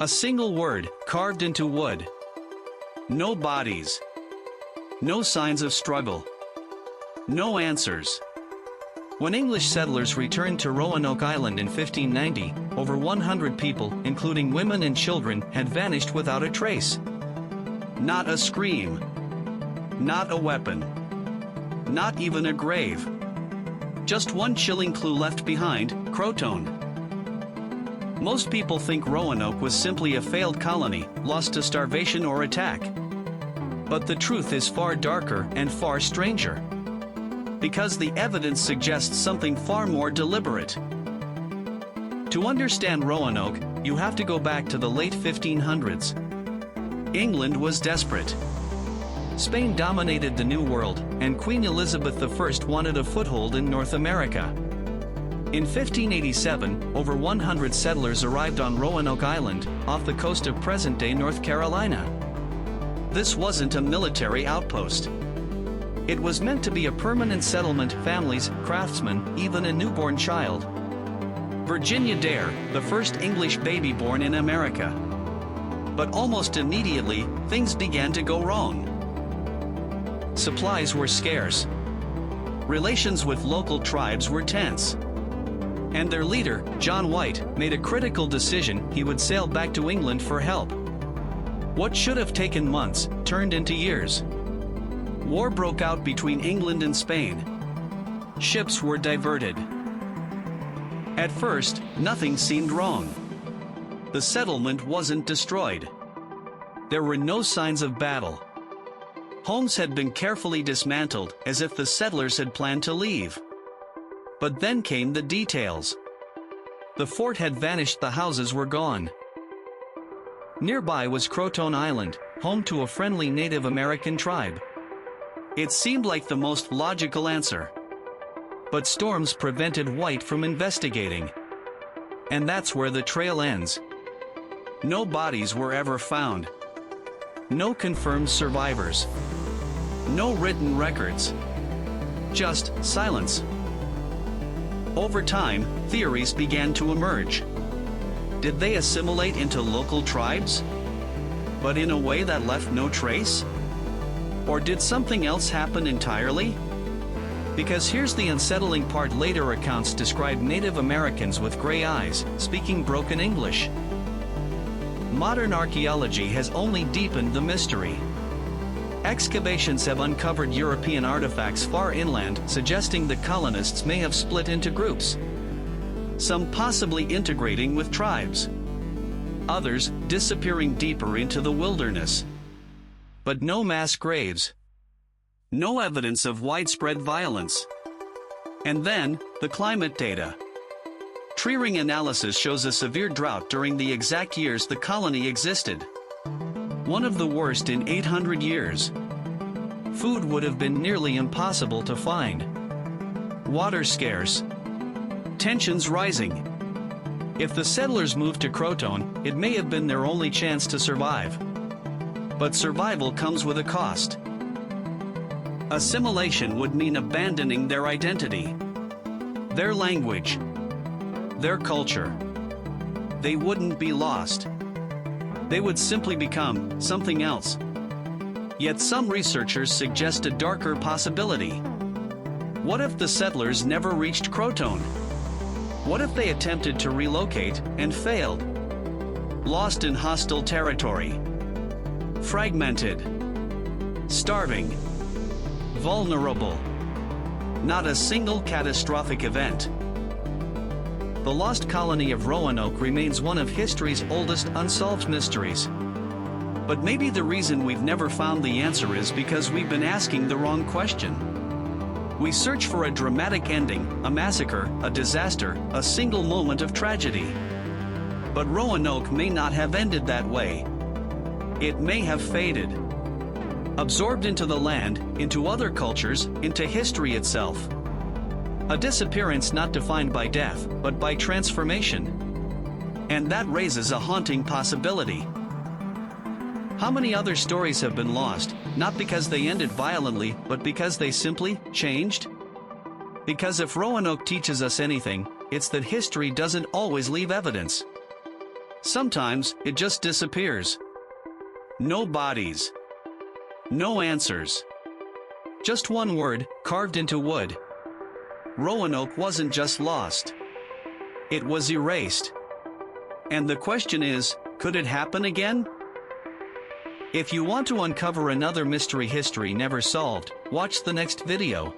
A single word, carved into wood. No bodies. No signs of struggle. No answers. When English settlers returned to Roanoke Island in 1590, over 100 people, including women and children, had vanished without a trace. Not a scream. Not a weapon. Not even a grave. Just one chilling clue left behind: CROATOAN. Most people think Roanoke was simply a failed colony, lost to starvation or attack. But the truth is far darker and far stranger. Because the evidence suggests something far more deliberate. To understand Roanoke, you have to go back to the late 1500s. England was desperate. Spain dominated the New World, and Queen Elizabeth I wanted a foothold in North America. In 1587, over 100 settlers arrived on Roanoke Island, off the coast of present-day North Carolina. This wasn't a military outpost. It was meant to be a permanent settlement: families, craftsmen, even a newborn child. Virginia Dare, the first English baby born in America. But almost immediately, things began to go wrong. Supplies were scarce. Relations with local tribes were tense. And their leader, John White, made a critical decision: he would sail back to England for help. What should have taken months turned into years. War broke out between England and Spain. Ships were diverted. At first, nothing seemed wrong. The settlement wasn't destroyed. There were no signs of battle. Homes had been carefully dismantled, as if the settlers had planned to leave. But then came the details. The fort had vanished, the houses were gone. Nearby was CROATOAN Island, home to a friendly Native American tribe. It seemed like the most logical answer. But storms prevented White from investigating. And that's where the trail ends. No bodies were ever found. No confirmed survivors. No written records. Just silence. Over time, theories began to emerge. Did they assimilate into local tribes? But in a way that left no trace? Or did something else happen entirely? Because here's the unsettling part: later accounts describe Native Americans with gray eyes, speaking broken English. Modern archaeology has only deepened the mystery. Excavations have uncovered European artifacts far inland, suggesting the colonists may have split into groups. Some possibly integrating with tribes. Others disappearing deeper into the wilderness. But no mass graves. No evidence of widespread violence. And then, the climate data. Tree ring analysis shows a severe drought during the exact years the colony existed. One of the worst in 800 years. Food would have been nearly impossible to find. Water scarce. Tensions rising. If the settlers moved to CROATOAN, it may have been their only chance to survive. But survival comes with a cost. Assimilation would mean abandoning their identity, their language, their culture. They wouldn't be lost. They would simply become something else. Yet some researchers suggest a darker possibility. What if the settlers never reached CROATOAN? What if they attempted to relocate and failed? Lost in hostile territory. Fragmented. Starving. Vulnerable. Not a single catastrophic event. The Lost Colony of Roanoke remains one of history's oldest unsolved mysteries. But maybe the reason we've never found the answer is because we've been asking the wrong question. We search for a dramatic ending, a massacre, a disaster, a single moment of tragedy. But Roanoke may not have ended that way. It may have faded. Absorbed into the land, into other cultures, into history itself. A disappearance not defined by death, but by transformation. And that raises a haunting possibility. How many other stories have been lost, not because they ended violently, but because they simply changed? Because if Roanoke teaches us anything, it's that history doesn't always leave evidence. Sometimes it just disappears. No bodies. No answers. Just one word, carved into wood. Roanoke wasn't just lost. It was erased. And the question is, could it happen again? If you want to uncover another mystery history never solved, watch the next video.